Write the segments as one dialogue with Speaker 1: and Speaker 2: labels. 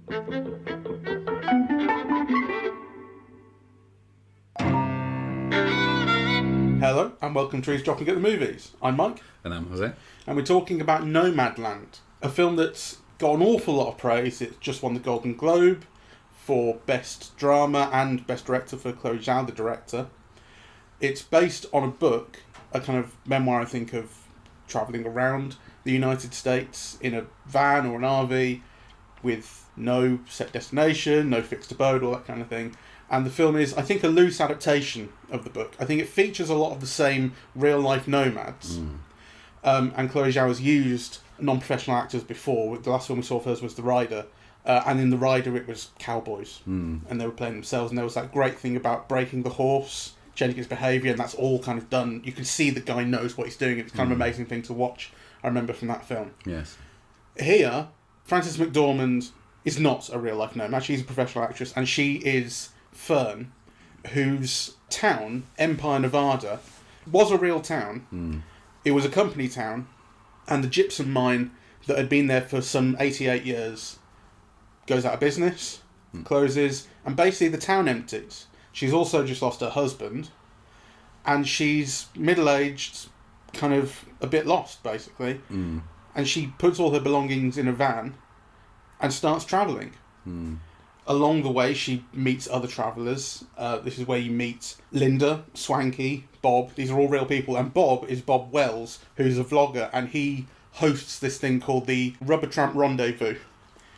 Speaker 1: Hello and welcome to Eavesdropping at the Movies. I'm Mike.
Speaker 2: And I'm José.
Speaker 1: And we're talking about Nomadland, a film that's got an awful lot of praise. It's just won the Golden Globe for Best Drama and Best Director for Chloé Zhao, the director. It's based on a book, a kind of memoir, I think, of travelling around the United States in a van or an RV with no set destination, no fixed abode, all that kind of thing. And the film is, I think, a loose adaptation of the book. I think it features a lot of the same real-life nomads. And Chloé Zhao has used non-professional actors before. The last film we saw of hers was The Rider. And in The Rider, it was cowboys. And they were playing themselves. And there was that great thing about breaking the horse, changing its behaviour, and that's all kind of done. You can see the guy knows what he's doing. It's kind of an amazing thing to watch, I remember, from that film.
Speaker 2: Yes.
Speaker 1: Here, Frances McDormand is not a real-life nomad. She's a professional actress, and she is Fern, whose town, Empire, Nevada, was a real town. It was a company town, and the gypsum mine that had been there for some 88 years goes out of business, closes, and basically the town empties. She's also just lost her husband, and she's middle-aged, kind of a bit lost, basically. And she puts all her belongings in a van and starts travelling. Along the way, she meets other travellers. This is where you meet Linda, Swanky, Bob. These are all real people. And Bob is Bob Wells, who's a vlogger, and he hosts this thing called the Rubber Tramp Rendezvous,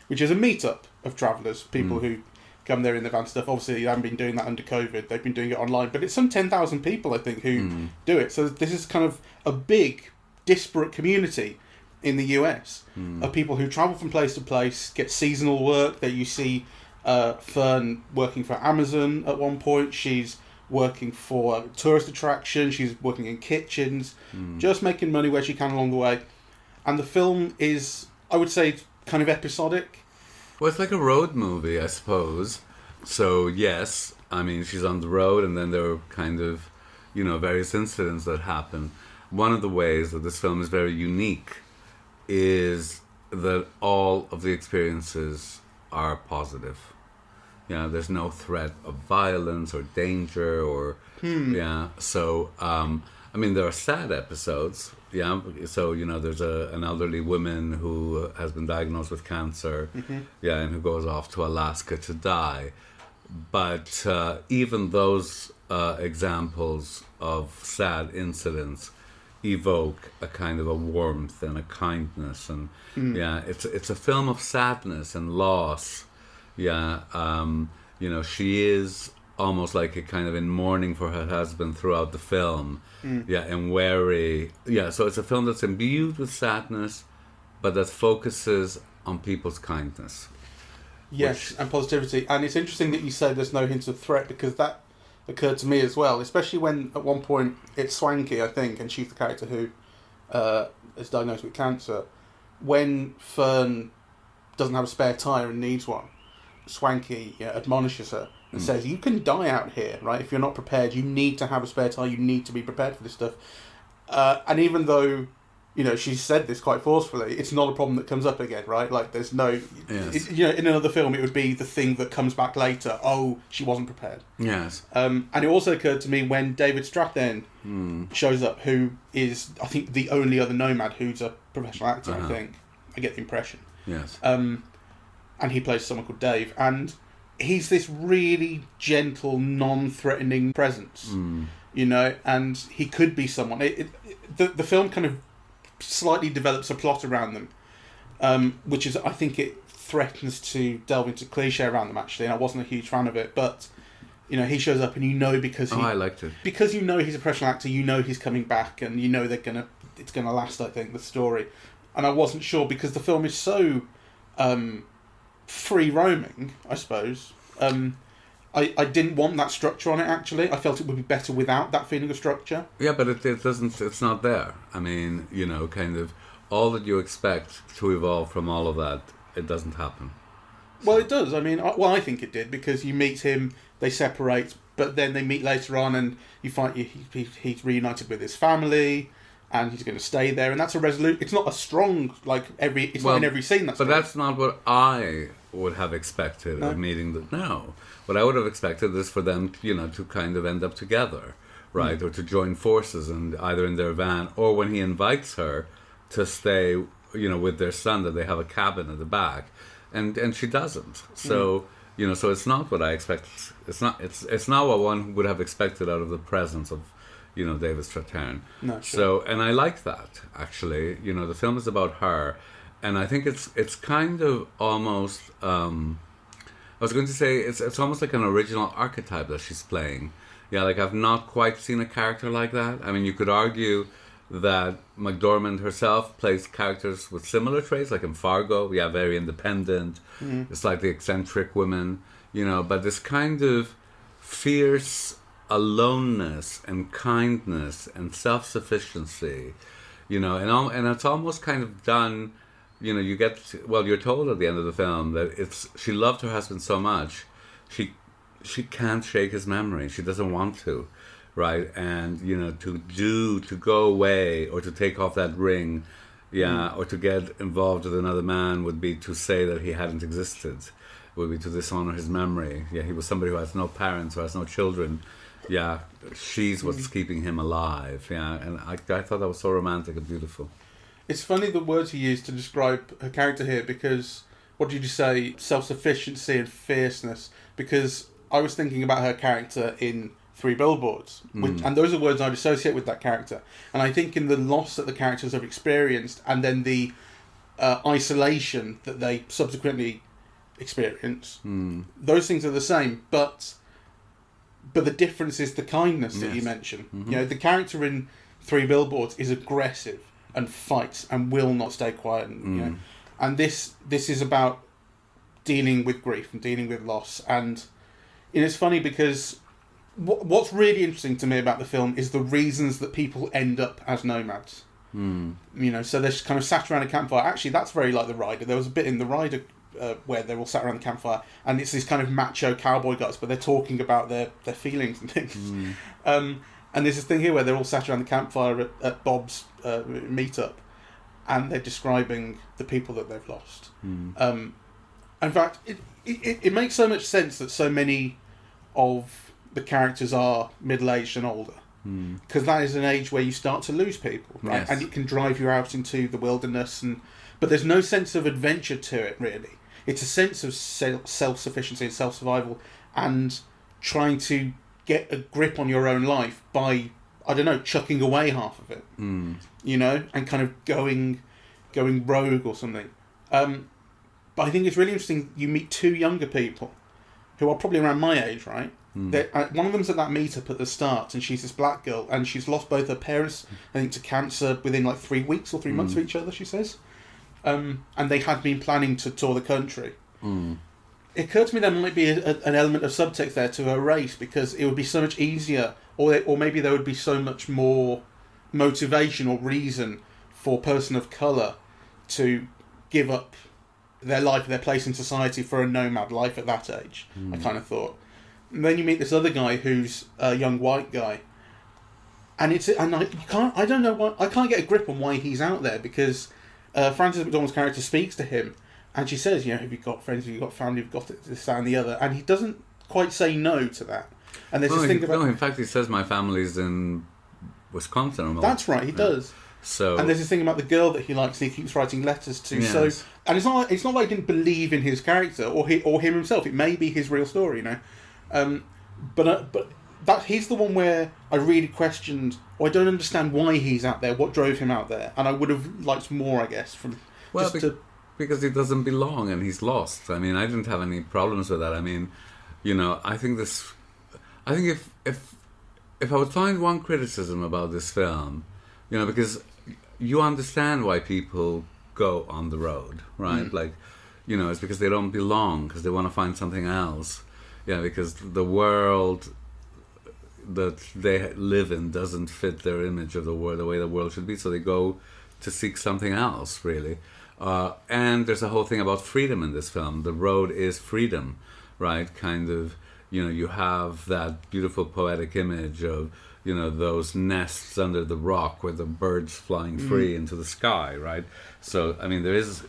Speaker 1: which is a meet-up of travellers, people who come there in the van stuff. Obviously, they haven't been doing that under COVID. They've been doing it online. But it's some 10,000 people, I think, who do it. So this is kind of a big, disparate community in the US of people who travel from place to place, get seasonal work. That you see Fern working for Amazon at one point. She's working for a tourist attraction. She's working in kitchens, just making money where she can along the way. And the film is, I would say, kind of episodic.
Speaker 2: Well, it's like a road movie, I suppose. So, yes, I mean, she's on the road, and then there are kind of, various incidents that happen. One of the ways that this film is very unique is that all of the experiences are positive. There's no threat of violence or danger or so I mean, there are sad episodes, so there's an elderly woman who has been diagnosed with cancer, and who goes off to Alaska to die. But even those examples of sad incidents evoke a kind of a warmth and a kindness, and it's a film of sadness and loss. She is almost like a kind of in mourning for her husband throughout the film, and wary. So it's a film that's imbued with sadness, but that focuses on people's kindness.
Speaker 1: Yes, and positivity. And it's interesting that you say there's no hint of threat, because that occurred to me as well, especially when at one point it's Swanky, I think, and she's the character who is diagnosed with cancer. When Fern doesn't have a spare tyre and needs one, Swanky admonishes her and says, you can die out here, right? If you're not prepared, you need to have a spare tyre, you need to be prepared for this stuff. And even though, she said this quite forcefully, it's not a problem that comes up again, right? Like, there's no...
Speaker 2: Yes.
Speaker 1: In another film, it would be the thing that comes back later. Oh, she wasn't prepared.
Speaker 2: Yes.
Speaker 1: And it also occurred to me when David Strathairn shows up, who is, I think, the only other nomad who's a professional actor, I think. I get the impression.
Speaker 2: Yes.
Speaker 1: And he plays someone called Dave. And he's this really gentle, non-threatening presence, and he could be someone. The film kind of slightly develops a plot around them, which is, I think it threatens to delve into cliche around them, actually, and I wasn't a huge fan of it, but he shows up, and because
Speaker 2: I liked it.
Speaker 1: Because he's a professional actor, he's coming back, and it's gonna last, I think, the story. And I wasn't sure, because the film is so free roaming, I suppose. I didn't want that structure on it, actually. I felt it would be better without that feeling of structure.
Speaker 2: Yeah, but it doesn't. It's not there. I mean, kind of all that you expect to evolve from all of that, it doesn't happen.
Speaker 1: Well, it does. I mean, I think it did, because you meet him, they separate, but then they meet later on, and you find he's reunited with his family, and he's going to stay there, and that's a resolute. It's not a strong, not in every scene.
Speaker 2: But that's not what I would have expected of meeting the no. What I would have expected is for them, to kind of end up together, right, or to join forces, and either in their van or when he invites her to stay, with their son, that they have a cabin at the back, and she doesn't. So so it's not what I expect. It's not what one would have expected out of the presence of, David Strathairn.
Speaker 1: No, sure.
Speaker 2: So, and I like that actually. The film is about her. And I think it's kind of almost, I was going to say, it's almost like an original archetype that she's playing. Yeah, like I've not quite seen a character like that. I mean, you could argue that McDormand herself plays characters with similar traits, like in Fargo, very independent, slightly eccentric women, but this kind of fierce aloneness and kindness and self-sufficiency, and it's almost kind of done. You're told at the end of the film that she loved her husband so much, she can't shake his memory. She doesn't want to, right? And to go away or to take off that ring, or to get involved with another man would be to say that he hadn't existed, would be to dishonor his memory. Yeah, he was somebody who has no parents, who has no children. Yeah, she's what's keeping him alive. Yeah, and I thought that was so romantic and beautiful.
Speaker 1: It's funny the words he used to describe her character here, because, what did you say, self-sufficiency and fierceness, because I was thinking about her character in Three Billboards, and those are words I'd associate with that character. And I think in the loss that the characters have experienced, and then the isolation that they subsequently experience, those things are the same, but the difference is the kindness that you mentioned. The character in Three Billboards is aggressive and fights and will not stay quiet, and this is about dealing with grief and dealing with loss. And it's funny because what's really interesting to me about the film is the reasons that people end up as nomads. So they're kind of sat around a campfire. Actually, that's very like The Rider. There was a bit in The Rider where they're all sat around the campfire, and it's these kind of macho cowboy guys, but they're talking about their feelings and things. And there's this thing here where they're all sat around the campfire at Bob's meetup, and they're describing the people that they've lost. In fact, it makes so much sense that so many of the characters are middle-aged and older, because that is an age where you start to lose people, right?
Speaker 2: Yes.
Speaker 1: And it can drive you out into the wilderness, but there's no sense of adventure to it, really. It's a sense of self-sufficiency and self-survival, and trying to get a grip on your own life by, I don't know, chucking away half of it, and kind of going rogue or something. But I think it's really interesting. You meet two younger people who are probably around my age, right? One of them's at that meetup at the start, and she's this black girl, and she's lost both her parents, I think, to cancer within like 3 weeks or 3 months of each other, she says. And they had been planning to tour the country. It occurred to me there might be an element of subtext there to her race, because it would be so much easier, or maybe there would be so much more motivation or reason for a person of colour to give up their life, their place in society for a nomad life at that age, I kind of thought. And then you meet this other guy who's a young white guy, and I don't know why, I can't get a grip on why he's out there, because Frances McDormand's character speaks to him, and she says, have you got friends, have you got family, have you got this, that and the other, and he doesn't quite say no to that. And there's this thing about... No,
Speaker 2: in fact he says my family's in Wisconsin.
Speaker 1: That's right, he does.
Speaker 2: So,
Speaker 1: and there's this thing about the girl that he likes, and he keeps writing letters to.
Speaker 2: Yes.
Speaker 1: So, and it's not like he didn't believe in his character or him himself. It may be his real story, But that he's the one where I really questioned. I don't understand why he's out there. What drove him out there? And I would have liked more, I guess, from
Speaker 2: because he doesn't belong and he's lost. I mean, I didn't have any problems with that. I mean, I think if I would find one criticism about this film, because you understand why people go on the road, right? Like, it's because they don't belong, because they want to find something else. Yeah, because the world that they live in doesn't fit their image of the world, the way the world should be, so they go to seek something else, really. And there's a whole thing about freedom in this film. The road is freedom, right? Kind of, you have that beautiful poetic image of, those nests under the rock with the birds flying free into the sky, right? So, I mean, there is,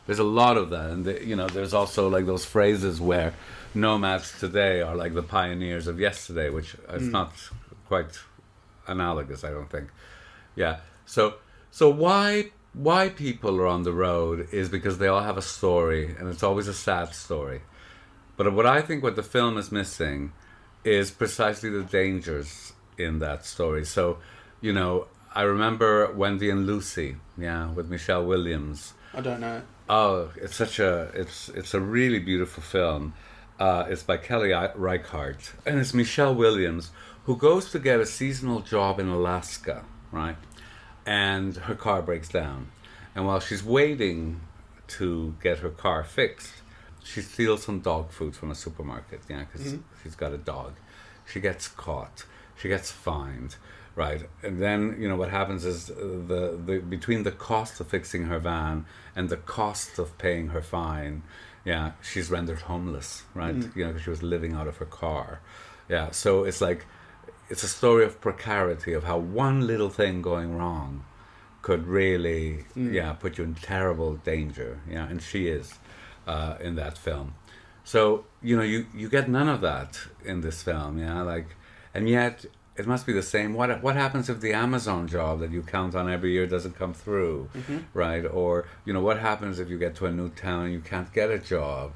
Speaker 2: There's a lot of that, and there's also like those phrases where nomads today are like the pioneers of yesterday, which is not quite analogous, I don't think. Yeah. So why people are on the road is because they all have a story, and it's always a sad story. But what the film is missing is precisely the dangers in that story. So, I remember Wendy and Lucy, with Michelle Williams.
Speaker 1: I don't know.
Speaker 2: Oh, it's a really beautiful film. It's by Kelly Reichardt, and it's Michelle Williams who goes to get a seasonal job in Alaska, right? And her car breaks down, and while she's waiting to get her car fixed, she steals some dog food from a supermarket, because she's got a dog. She gets caught. She gets fined. Right, and then what happens is the between the cost of fixing her van and the cost of paying her fine, she's rendered homeless, right? Because she was living out of her car. So it's a story of precarity, of how one little thing going wrong could really put you in terrible danger. And she is in that film. So you get none of that in this film. And yet. It must be the same. What happens if the Amazon job that you count on every year doesn't come through, right? Or what happens if you get to a new town and you can't get a job,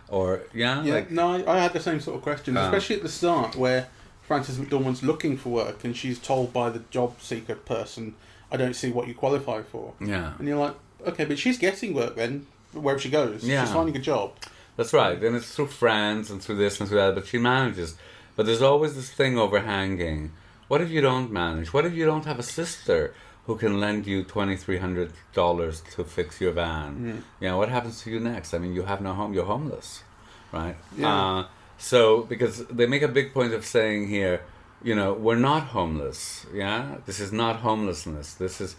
Speaker 2: Or
Speaker 1: I had the same sort of questions, especially at the start where Frances McDormand's looking for work and she's told by the job seeker person, "I don't see what you qualify for."
Speaker 2: Yeah,
Speaker 1: and you're like, okay, but she's getting work then wherever she goes.
Speaker 2: Yeah.
Speaker 1: She's finding a job.
Speaker 2: That's right, and it's through friends and through this and through that, but she manages. But there's always this thing overhanging. What if you don't manage? What if you don't have a sister who can lend you $2,300 to fix your van? What happens to you next? I mean, you have no home. You're homeless, right?
Speaker 1: Yeah.
Speaker 2: So, because they make a big point of saying here, we're not homeless. This is not homelessness. This is,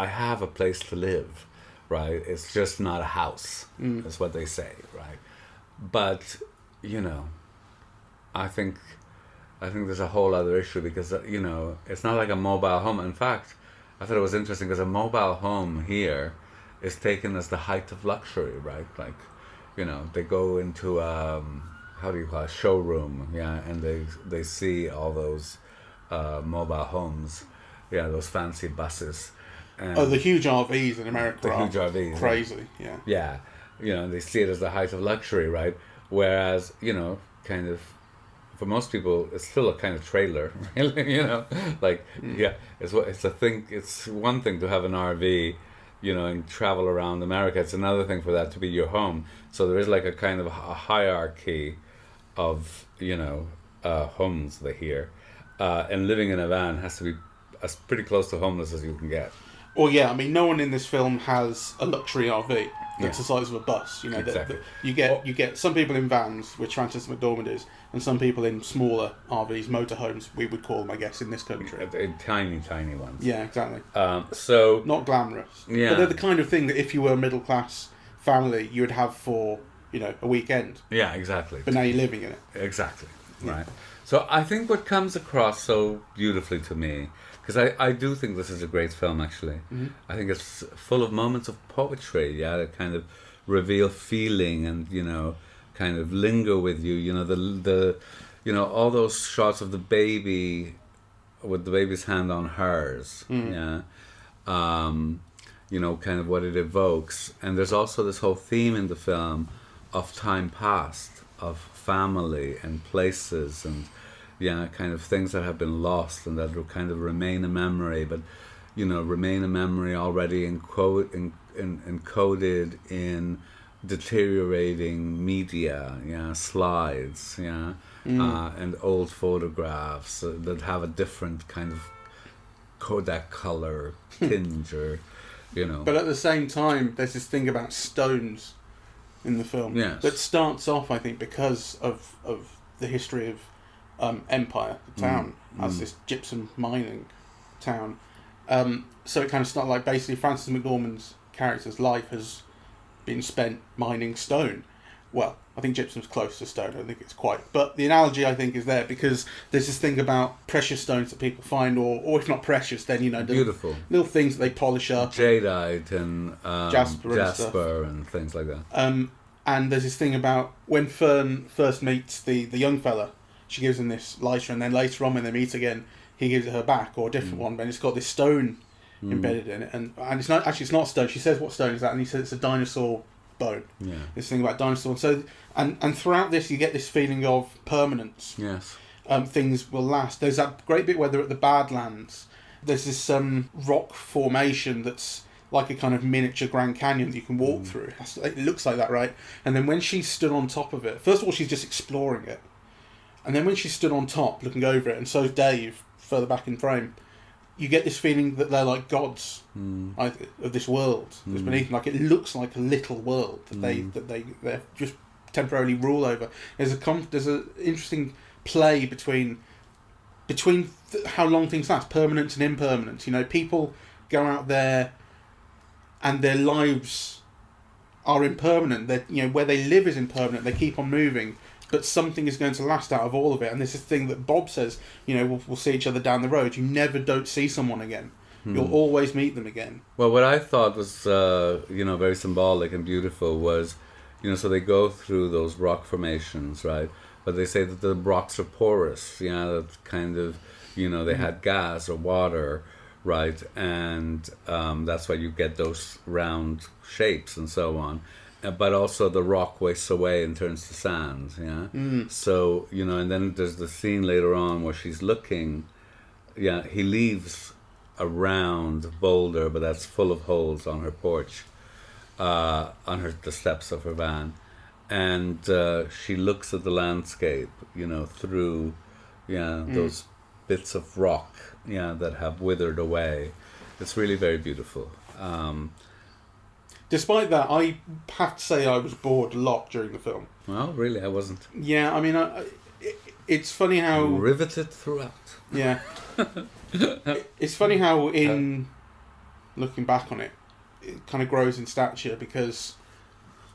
Speaker 2: I have a place to live, right? It's just not a house. That's what they say, right? But, I think there's a whole other issue because, it's not like a mobile home. In fact, I thought it was interesting because a mobile home here is taken as the height of luxury, right? Like, they go into, how do you call it, showroom, and they see all those mobile homes, those fancy buses. And
Speaker 1: the huge RVs in America
Speaker 2: the huge RVs,
Speaker 1: crazy,
Speaker 2: Yeah, they see it as the height of luxury, right? Whereas, kind of, for most people, it's still a kind of trailer, really, it's one thing to have an RV, and travel around America. It's another thing for that to be your home. So there is like a kind of a hierarchy of, homes here. And living in a van has to be as pretty close to homeless as you can get.
Speaker 1: Well, I mean, no one in this film has a luxury RV that's the size of a bus.
Speaker 2: Exactly.
Speaker 1: You get some people in vans, which Frances McDormand is, and some people in smaller RVs, motorhomes, we would call them, I guess, in this country.
Speaker 2: Tiny, tiny ones.
Speaker 1: Yeah, exactly.
Speaker 2: So
Speaker 1: not glamorous.
Speaker 2: Yeah.
Speaker 1: But they're the kind of thing that if you were a middle class family, you would have for a weekend.
Speaker 2: Yeah, exactly.
Speaker 1: But now you're living in it.
Speaker 2: Exactly. Right. So I think what comes across so beautifully to me, because I do think this is a great film, actually. I think it's full of moments of poetry, that kind of reveal feeling and, kind of linger with you. All those shots of the baby with the baby's hand on hers, kind of what it evokes. And there's also this whole theme in the film of time past, of family and places and kind of things that have been lost and that will kind of remain a memory, but remain a memory already encoded in deteriorating media, slides, and old photographs that have a different kind of Kodak color tinge, or
Speaker 1: But at the same time, there's this thing about stones in the film that starts off, I think, because of the history of Empire, the town, as this gypsum mining town. So it kind of started basically Frances McDormand's character's life has been spent mining stone. Well, I think gypsum's close to stone. I don't think it's quite. But the analogy, I think, is there because there's this thing about precious stones that people find, or if not precious, then,
Speaker 2: beautiful
Speaker 1: little things that they polish up.
Speaker 2: Jadeite and jasper and things like that.
Speaker 1: And there's this thing about when Fern first meets the young fella, she gives him this lighter, and then later on when they meet again, he gives it her back, or a different one, and it's got this stone embedded in it. And it's not stone. She says, what stone is that? And he says it's a dinosaur bone.
Speaker 2: Yeah.
Speaker 1: This thing about dinosaurs. So and throughout this you get this feeling of permanence.
Speaker 2: Yes.
Speaker 1: Things will last. There's that great bit where they're at the Badlands. There's this rock formation that's like a kind of miniature Grand Canyon that you can walk through. It looks like that, right? And then when she stood on top of it, first of all she's just exploring it. And then when she stood on top looking over it, and so's Dave further back in frame, you get this feeling that they're like gods of this world that's beneath them. Like, it looks like a little world that they just temporarily rule over. There's a interesting play between how long things last, permanence and impermanence. People go out there and their lives are impermanent. Where they live is impermanent. They keep on moving. But something is going to last out of all of it. And this is the thing that Bob says, we'll see each other down the road. You never don't see someone again. You'll always meet them again.
Speaker 2: Well, what I thought was, very symbolic and beautiful was, so they go through those rock formations, right? But they say that the rocks are porous, that kind of, they had gas or water, right? And that's why you get those round shapes and so on. But also the rock wastes away and turns to sand, So, and then there's the scene later on where she's looking, he leaves a round boulder, but that's full of holes on her porch, on the steps of her van. And she looks at the landscape, through, those bits of rock, that have withered away. It's really very beautiful.
Speaker 1: Despite that, I have to say I was bored a lot during the film.
Speaker 2: Well, really, I wasn't.
Speaker 1: Yeah, I mean, it's funny how...
Speaker 2: Riveted throughout.
Speaker 1: Yeah. It's funny how, in looking back on it, it kind of grows in stature because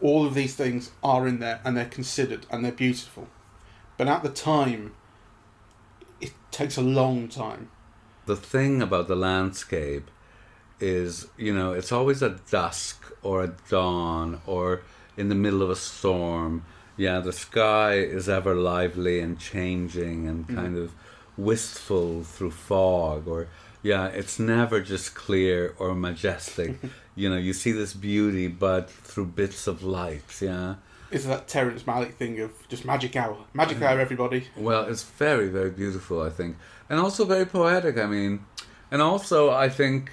Speaker 1: all of these things are in there and they're considered and they're beautiful. But at the time, it takes a long time.
Speaker 2: The thing about the landscape is, it's always at dusk or at dawn or in the middle of a storm. The sky is ever lively and changing and kind of wistful through fog, or it's never just clear or majestic. You see this beauty but through bits of light.
Speaker 1: It's that Terrence Malick thing of just magic hour everybody.
Speaker 2: Well, it's very, very beautiful, I think, and also very poetic. I mean, and also I think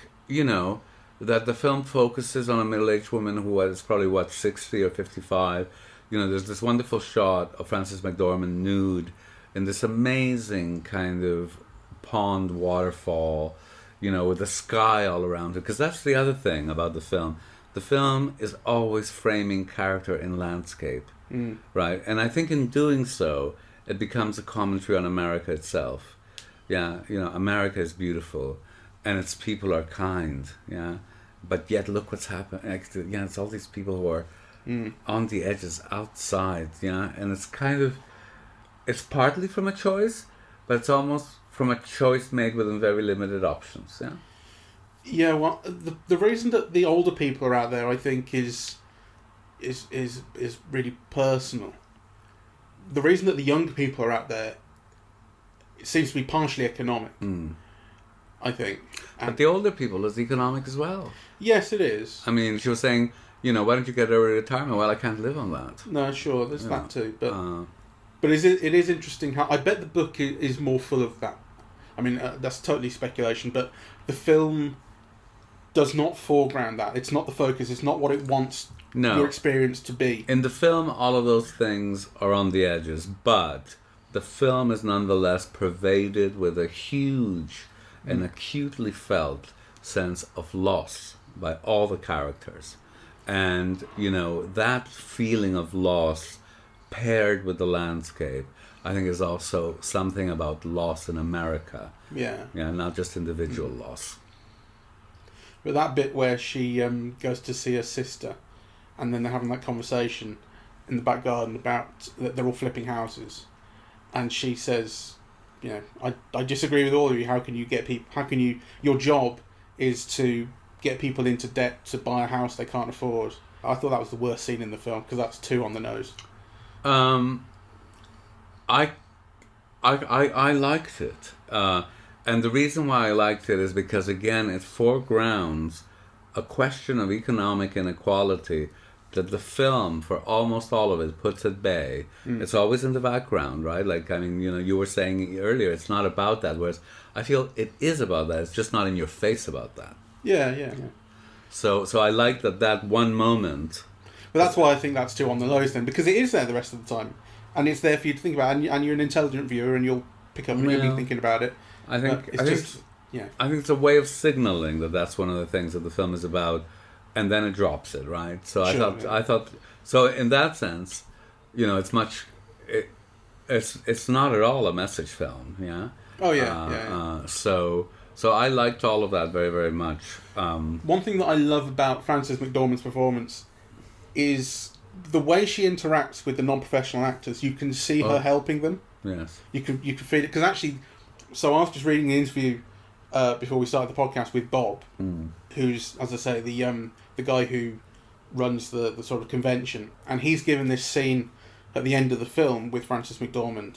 Speaker 2: that the film focuses on a middle-aged woman who is probably, 60 or 55. There's this wonderful shot of Frances McDormand nude in this amazing kind of pond waterfall, with the sky all around her. Because that's the other thing about the film. The film is always framing character in landscape, right? And I think in doing so, it becomes a commentary on America itself. America is beautiful. And its people are kind, but yet look what's happened. It's all these people who are on the edges, outside, and it's kind of, it's partly from a choice, but it's almost from a choice made within very limited options.
Speaker 1: Yeah, well, the reason that the older people are out there, I think, is really personal. The reason that the younger people are out there, it seems to be partially economic. I think.
Speaker 2: But the older people is economic as well.
Speaker 1: Yes, it is.
Speaker 2: I mean, she was saying, why don't you get early retirement? Well, I can't live on that.
Speaker 1: No, sure, there's that too. But it is interesting how... I bet the book is more full of that. I mean, that's totally speculation, but the film does not foreground that. It's not the focus. It's not what it wants your experience to be.
Speaker 2: In the film, all of those things are on the edges, but the film is nonetheless pervaded with a huge... an acutely felt sense of loss by all the characters. And, that feeling of loss paired with the landscape, I think is also something about loss in America. Yeah, not just individual loss.
Speaker 1: But that bit where she goes to see her sister and then they're having that conversation in the back garden about that they're all flipping houses, and she says, you know, I disagree with all of you. How can you get people? How can you? Your job is to get people into debt to buy a house they can't afford. I thought that was the worst scene in the film because that's too on the nose.
Speaker 2: I liked it, and the reason why I liked it is because again it foregrounds a question of economic inequality that the film, for almost all of it, puts at bay. It's always in the background, right? Like, I mean, you know, you were saying earlier, it's not about that, whereas I feel it is about that. It's just not in your face about that.
Speaker 1: Yeah.
Speaker 2: So I like that one moment.
Speaker 1: But that's why I think that's too on the nose then, because it is there the rest of the time, and it's there for you to think about, and you're an intelligent viewer, and you'll pick up and you'll be thinking about it.
Speaker 2: I think it's a way of signaling that that's one of the things that the film is about, and then it drops it, right? So I thought so in that sense, you know, it's not at all a message film, yeah.
Speaker 1: Oh yeah.
Speaker 2: So I liked all of that very, very much.
Speaker 1: One thing that I love about Frances McDormand's performance is the way she interacts with the non-professional actors. You can see her helping them.
Speaker 2: Yes.
Speaker 1: You can feel it, because actually, so I was just reading the interview before we started the podcast with Bob, who's, as I say, the guy who runs the sort of convention, and he's given this scene at the end of the film with Frances McDormand,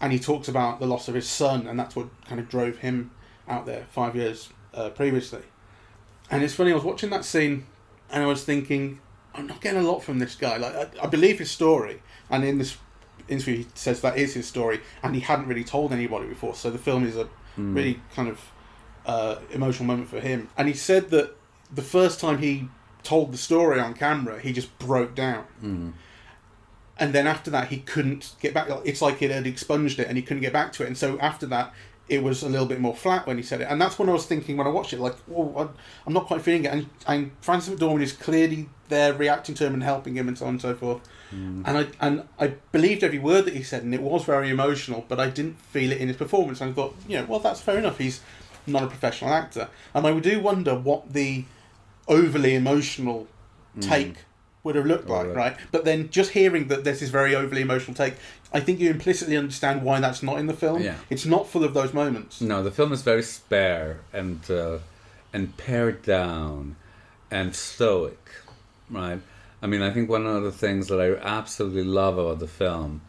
Speaker 1: and he talks about the loss of his son, and that's what kind of drove him out there 5 years previously. And it's funny, I was watching that scene and I was thinking, I'm not getting a lot from this guy. Like, I believe his story, and in this interview he says that is his story, and he hadn't really told anybody before, so the film is a really kind of emotional moment for him. And he said that the first time he told the story on camera, he just broke down. And then after that, he couldn't get back. It's like it had expunged it, and he couldn't get back to it. And so after that, it was a little bit more flat when he said it. And that's when I was thinking, when I watched it, like, oh, I'm not quite feeling it. And Frances McDormand is clearly there reacting to him and helping him and so on and so forth. And I believed every word that he said, and it was very emotional, but I didn't feel it in his performance. And I thought, you know, well, that's fair enough. He's not a professional actor. And I do wonder what the overly emotional take would have looked like, right? But then just hearing that there's this very overly emotional take, I think you implicitly understand why that's not in the film.
Speaker 2: Yeah.
Speaker 1: It's not full of those moments.
Speaker 2: No, the film is very spare and pared down and stoic, right? I mean, I think one of the things that I absolutely love about the film,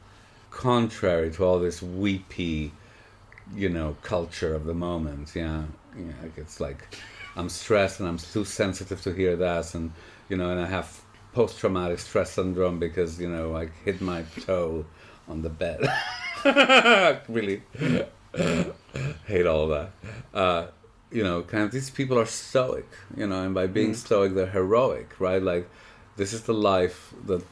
Speaker 2: contrary to all this weepy, you know, culture of the moment, like it's like, I'm stressed and I'm too sensitive to hear that, and, you know, and I have post-traumatic stress syndrome because, you know, I hit my toe on the bed. Really hate all that. You know, kind of, these people are stoic, you know, and by being stoic, they're heroic, right? Like, this is the life that,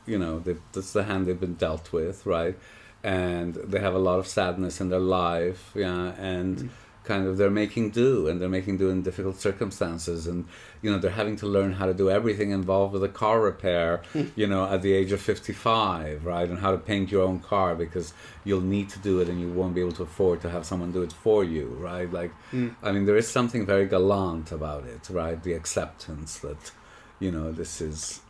Speaker 2: you know, that's the hand they've been dealt with, right? And they have a lot of sadness in their life, and kind of they're making do, and they're making do in difficult circumstances, and, you know, they're having to learn how to do everything involved with a car repair, you know, at the age of 55, right? And how to paint your own car because you'll need to do it and you won't be able to afford to have someone do it for you, right? Like, I mean, there is something very gallant about it, right? The acceptance that, you know, this is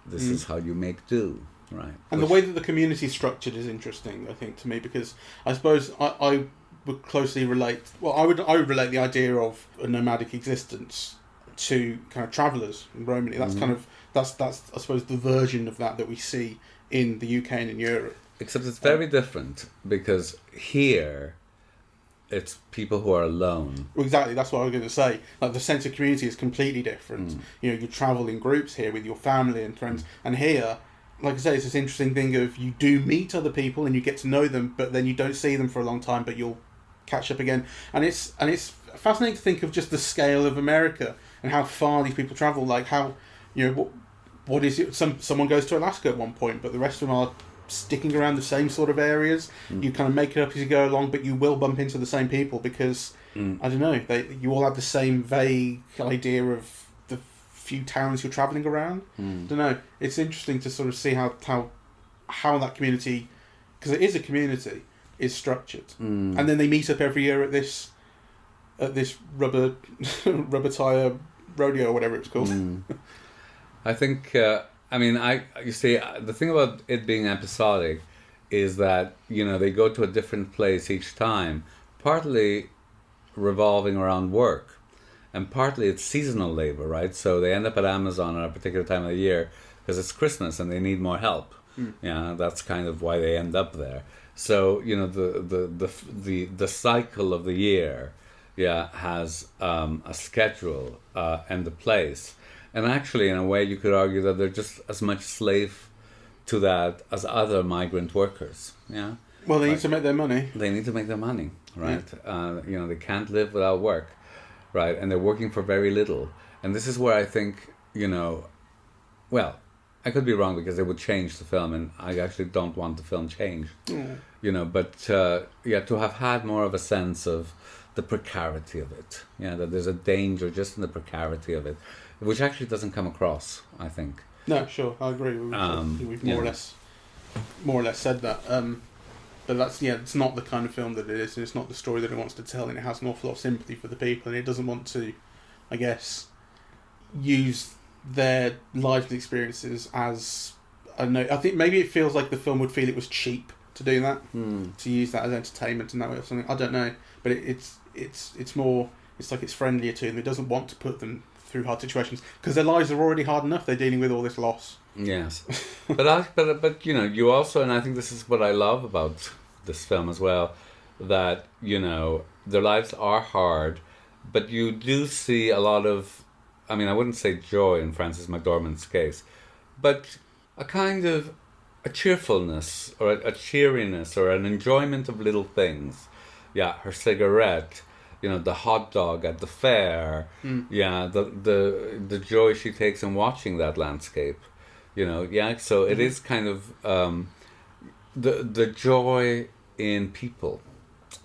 Speaker 2: how you make do, right?
Speaker 1: And the way that the community is structured is interesting, I think, to me, because I suppose I would closely relate. Well, I would relate the idea of a nomadic existence to kind of travellers in Romany. That's kind of that's I suppose the version of that we see in the UK and in Europe.
Speaker 2: Except it's very different, because here it's people who are alone.
Speaker 1: Exactly, that's what I was going to say. Like, the sense of community is completely different. You know, you travel in groups here with your family and friends, and here, like I say, it's this interesting thing of you do meet other people and you get to know them, but then you don't see them for a long time, but you'll catch up again. And it's fascinating to think of just the scale of America and how far these people travel. Like, how, you know, what is it? Someone goes to Alaska at one point, but the rest of them are sticking around the same sort of areas. You kind of make it up as you go along, but you will bump into the same people because I don't know, you all have the same vague idea of the few towns you're travelling around. Don't know. It's interesting to sort of see how that community, because it is a community, is structured. And then they meet up every year at this rubber tire rodeo or whatever it's called.
Speaker 2: I think I mean, you see, the thing about it being episodic is that, they go to a different place each time, partly revolving around work, and partly it's seasonal labor, right? So they end up at Amazon at a particular time of the year because it's Christmas and they need more help. Yeah, that's kind of why they end up there. So, the cycle of the year, has a schedule and a place. And actually, in a way, you could argue that they're just as much slave to that as other migrant workers. Yeah.
Speaker 1: Well, they need to make their money.
Speaker 2: They need to make their money, right? Yeah. They can't live without work, right? And they're working for very little. And this is where I think, well, I could be wrong because they would change the film, and I actually don't want the film changed. But to have had more of a sense of the precarity of it, that there's a danger just in the precarity of it, which actually doesn't come across, I think.
Speaker 1: No, sure, I agree. We've more or less said that. But that's it's not the kind of film that it is. It's not the story that it wants to tell, and it has an awful lot of sympathy for the people, and it doesn't want to, I guess, use their lives and experiences as I think maybe it feels like the film would feel it was cheap to do that, to use that as entertainment in that way or something. I don't know, but it's more, it's like it's friendlier to them. It doesn't want to put them through hard situations because their lives are already hard enough. They're dealing with all this loss. Yes,
Speaker 2: but you also, and I think this is what I love about this film as well, that their lives are hard, but you do see a lot of, I mean, I wouldn't say joy in Frances McDormand's case, but a kind of a cheerfulness or a cheeriness or an enjoyment of little things. Yeah, her cigarette, the hot dog at the fair. The joy she takes in watching that landscape. So it is kind of the joy in people.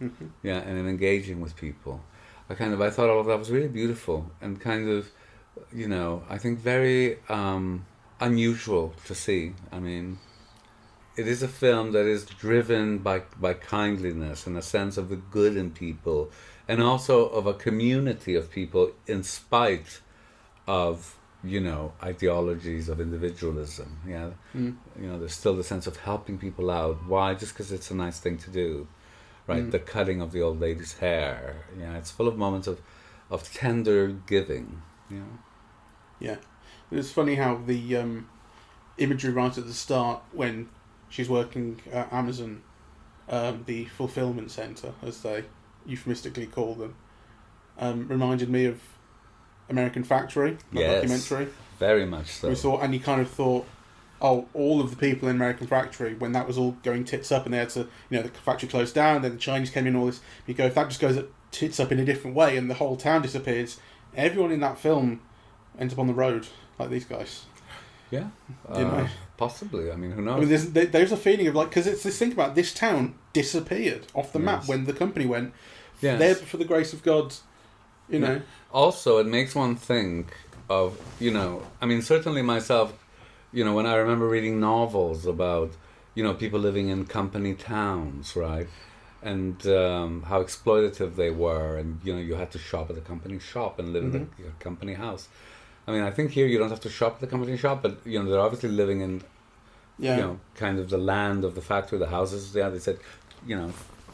Speaker 2: And in engaging with people. I thought all of that was really beautiful and kind of, I think very unusual to see. I mean, it is a film that is driven by kindliness and a sense of the good in people, and also of a community of people in spite of, ideologies of individualism. There's still the sense of helping people out. Why? Just because it's a nice thing to do, right? The cutting of the old lady's hair. It's full of moments of tender giving.
Speaker 1: Yeah. It's funny how the imagery right at the start, when she's working at Amazon, the fulfillment centre, as they euphemistically call them, reminded me of American Factory, the documentary.
Speaker 2: Very much so.
Speaker 1: And you kind of thought, all of the people in American Factory, when that was all going tits up and they had to, the factory closed down, then the Chinese came in, all this, you go, if that just goes tits up in a different way and the whole town disappears, everyone in that film ends up on the road, like these guys.
Speaker 2: Yeah, possibly. I mean, who knows?
Speaker 1: I mean, there's a feeling of because it's this thing about this town disappeared off the map when the company went. There for the grace of God, know.
Speaker 2: Also, it makes one think of I mean, certainly myself, when I remember reading novels about people living in company towns, right, and how exploitative they were, and you had to shop at the company shop and live in the company house. I mean, I think here you don't have to shop at the company shop, but they're obviously living in, kind of the land of the factory, the houses. Yeah, they said,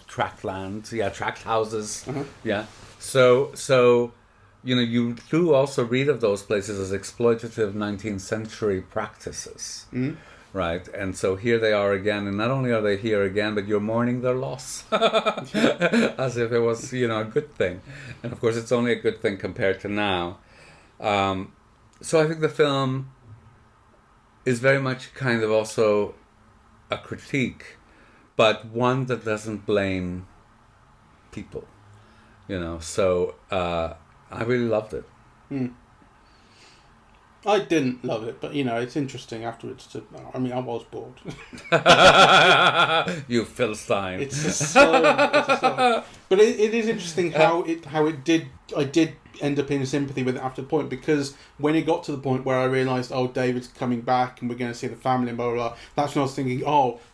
Speaker 2: tract land. Yeah, tract houses. Yeah. So you do also read of those places as exploitative 19th century practices, right? And so here they are again, and not only are they here again, but you're mourning their loss, as if it was a good thing. And of course, it's only a good thing compared to now. So I think the film is very much kind of also a critique, but one that doesn't blame people, So I really loved it.
Speaker 1: I didn't love it, but it's interesting afterwards. I was bored.
Speaker 2: You Philistine!
Speaker 1: It's a slow. But it is interesting how it did. I did end up in sympathy with it after the point, because when it got to the point where I realised, David's coming back and we're going to see the family and blah blah blah, that's when I was thinking,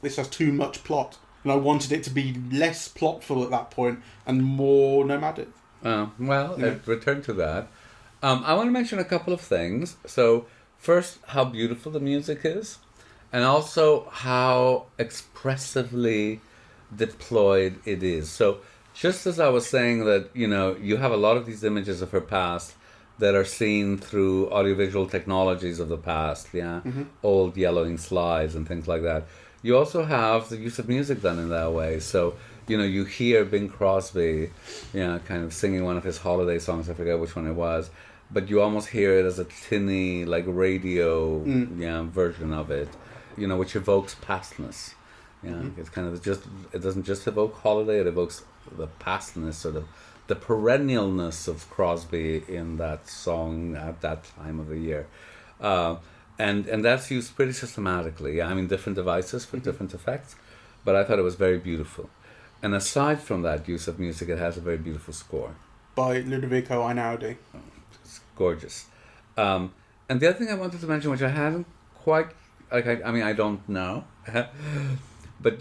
Speaker 1: this has too much plot, and I wanted it to be less plotful at that point and more nomadic.
Speaker 2: Return to that. I want to mention a couple of things. So, first, how beautiful the music is, and also how expressively deployed it is. So just as I was saying that, you have a lot of these images of her past that are seen through audiovisual technologies of the past, old yellowing slides and things like that. You also have the use of music done in that way. So, you hear Bing Crosby, kind of singing one of his holiday songs, I forget which one it was, but you almost hear it as a tinny, like radio version of it, which evokes pastness. It's kind of it doesn't just evoke holiday, it evokes the pastness or the perennialness of Crosby in that song at that time of the year. And that's used pretty systematically. I mean, different devices for different effects, but I thought it was very beautiful. And aside from that use of music, it has a very beautiful score.
Speaker 1: By Ludovico Einaudi.
Speaker 2: It's gorgeous. And the other thing I wanted to mention, which I hadn't quite, I don't know, but,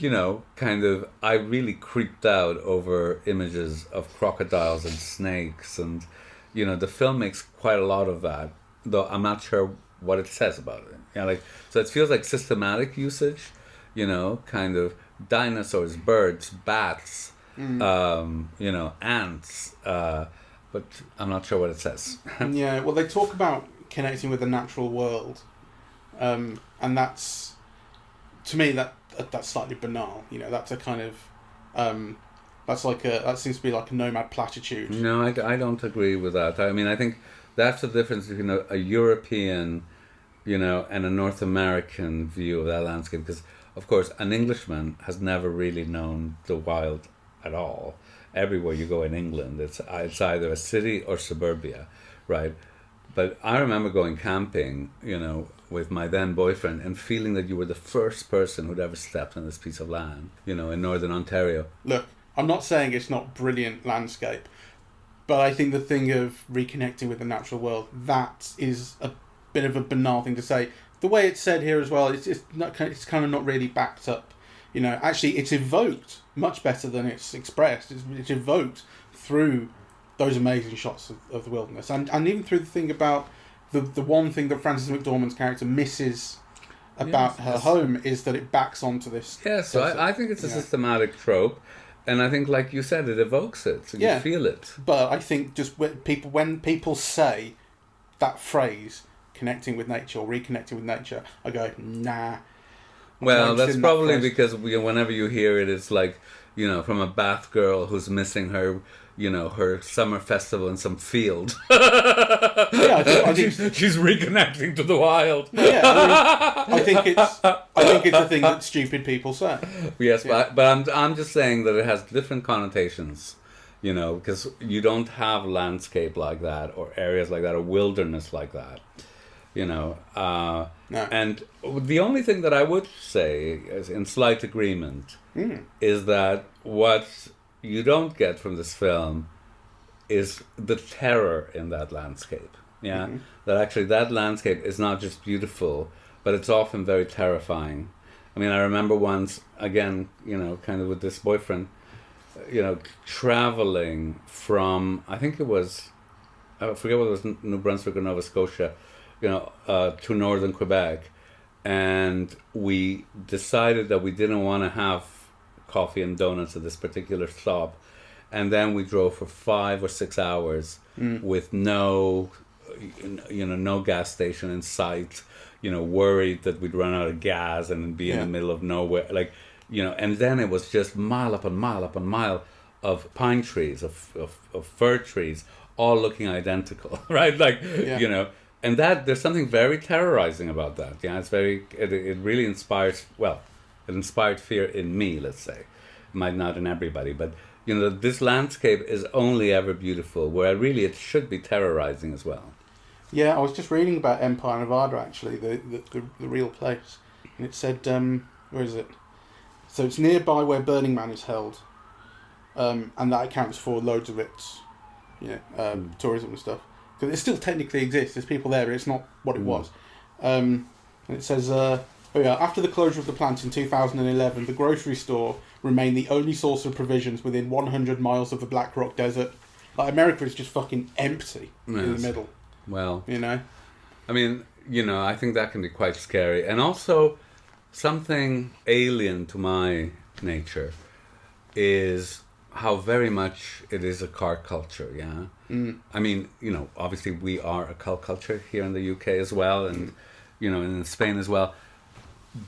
Speaker 2: I really creeped out over images of crocodiles and snakes. And, the film makes quite a lot of that, though I'm not sure what it says about it. So it feels like systematic usage, kind of dinosaurs, birds, bats, ants, but I'm not sure what it says.
Speaker 1: Yeah, well, they talk about connecting with the natural world, and that's, to me, that's slightly banal. That's a kind of, that seems to be like a nomad platitude.
Speaker 2: No, I don't agree with that. I mean, I think that's the difference between a European, and a North American view of that landscape. Because, of course, an Englishman has never really known the wild at all. Everywhere you go in England, it's either a city or suburbia, right? But I remember going camping, with my then boyfriend and feeling that you were the first person who'd ever stepped on this piece of land, in northern Ontario.
Speaker 1: Look, I'm not saying it's not brilliant landscape, but I think the thing of reconnecting with the natural world, that is a bit of a banal thing to say. The way it's said here as well, it's kind of not really backed up. Actually, it's evoked much better than it's expressed. It's evoked through those amazing shots of the wilderness, and even through the thing about the one thing that Frances McDormand's character misses about her home is that it backs onto this.
Speaker 2: Yeah, so I think it's a systematic trope, and I think, like you said, it evokes it, so you feel it.
Speaker 1: But I think just when people say that phrase, connecting with nature or reconnecting with nature, I go, nah.
Speaker 2: Well, that's probably because whenever you hear it, it's like, from a Bath girl who's missing her, her summer festival in some field. I think she's reconnecting to the wild.
Speaker 1: Yeah, I think it's a thing that stupid people say.
Speaker 2: Yes, yeah. but I'm just saying that it has different connotations, because you don't have landscape like that or areas like that or wilderness like that. No. And the only thing that I would say is in slight agreement is that what you don't get from this film is the terror in that landscape. That actually that landscape is not just beautiful, but it's often very terrifying. I mean, I remember once, again, kind of with this boyfriend, traveling from, I think it was, I forget whether it was New Brunswick or Nova Scotia, to northern Quebec, and we decided that we didn't want to have coffee and donuts at this particular stop, and then we drove for 5 or 6 hours with no gas station in sight, worried that we'd run out of gas and be in the middle of nowhere, and then it was just mile upon mile upon mile of pine trees, of fir trees, all looking identical, right? And that there's something very terrorizing about that. It really inspires. Well, it inspired fear in me. Let's say, it might not in everybody, but this landscape is only ever beautiful. Where really it should be terrorizing as well.
Speaker 1: Yeah, I was just reading about Empire Nevada actually, the real place, and it said, where is it? So it's nearby where Burning Man is held, and that accounts for loads of its, tourism and stuff. Because it still technically exists. There's people there, but it's not what it was. And it says, after the closure of the plant in 2011, the grocery store remained the only source of provisions within 100 miles of the Black Rock Desert. America is just fucking empty in the middle.
Speaker 2: Well,
Speaker 1: I
Speaker 2: mean, I think that can be quite scary. And also, something alien to my nature is how very much it is a car culture, yeah? I mean, obviously we are a cult culture here in the UK as well, and, and in Spain as well.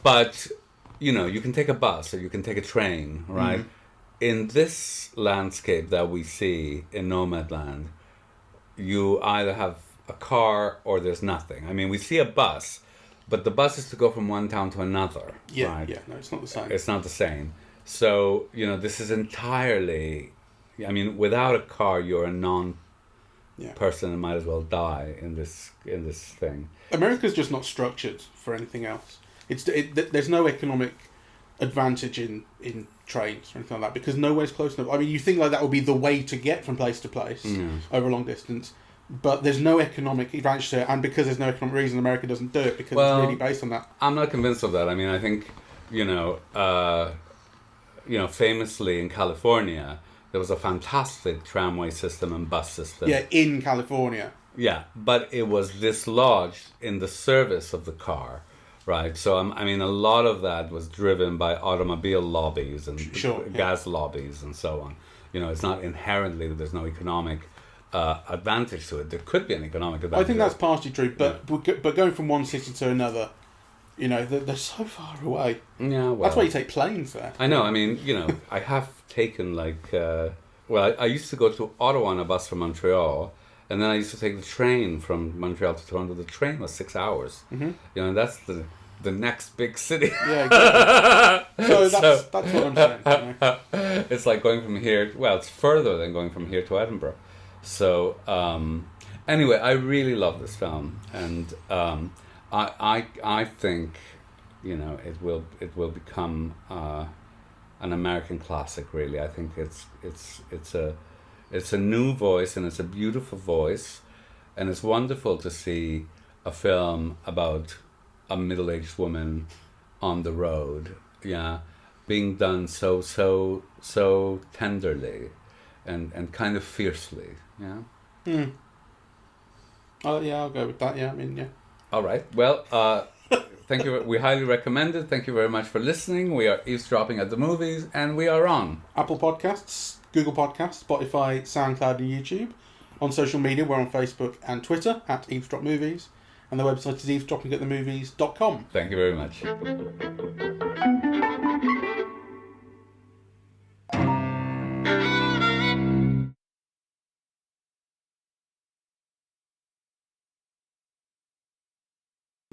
Speaker 2: But, you can take a bus or you can take a train, right? In this landscape that we see in Nomadland, you either have a car or there's nothing. I mean, we see a bus, but the bus is to go from one town to another.
Speaker 1: Yeah,
Speaker 2: right?
Speaker 1: yeah, no, it's not the same.
Speaker 2: It's not the same. So, this is entirely, I mean, without a car, you're a non-person and might as well die in this thing.
Speaker 1: America's just not structured for anything else. There's no economic advantage in trains or anything like that because nowhere's close enough. I mean, you think like that would be the way to get from place to place over a long distance, but there's no economic advantage to it, and because there's no economic reason, America doesn't do it because it's really based on that.
Speaker 2: I'm not convinced of that. I mean, I think, famously in California, there was a fantastic tramway system and bus system.
Speaker 1: Yeah, in California.
Speaker 2: Yeah, but it was dislodged in the service of the car. Right, so I mean, a lot of that was driven by automobile lobbies and gas lobbies and so on. It's not inherently that there's no economic advantage to it. There could be an economic advantage.
Speaker 1: I think that's partially true, but going from one city to another, they're so far away.
Speaker 2: Yeah, well,
Speaker 1: that's why you take planes there.
Speaker 2: I know. I mean, I have taken I used to go to Ottawa on a bus from Montreal. And then I used to take the train from Montreal to Toronto. The train was 6 hours. And that's the next big city.
Speaker 1: Yeah, exactly. So that's what I'm saying.
Speaker 2: It's like going from here. Well, it's further than going from here to Edinburgh. So anyway, I really love this film, and I think it will become an American classic. Really, I think it's a new voice, and it's a beautiful voice, and it's wonderful to see a film about a middle-aged woman on the road, being done so tenderly, and kind of fiercely,
Speaker 1: Oh yeah, I'll go with that. Yeah, I mean, yeah.
Speaker 2: All right. Well, thank you. We highly recommend it. Thank you very much for listening. We are eavesdropping at the movies, and we are on
Speaker 1: Apple Podcasts, Google Podcasts, Spotify, SoundCloud, and YouTube. On social media, we're on Facebook and Twitter at Eavesdrop Movies, and the website is eavesdroppingatthemovies.com.
Speaker 2: Thank you very much.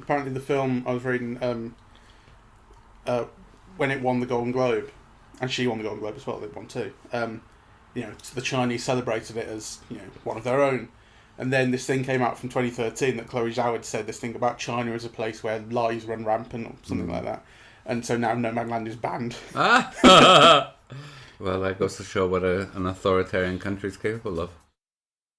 Speaker 1: Apparently, the film I was reading, when it won the Golden Globe, and she won the Golden Globe as well. They won too. The Chinese celebrated it as one of their own, and then this thing came out from 2013 that Chloé Zhao had said this thing about China as a place where lies run rampant or something like that, and so now Nomadland is banned.
Speaker 2: Well, that goes to show what an authoritarian country is capable of.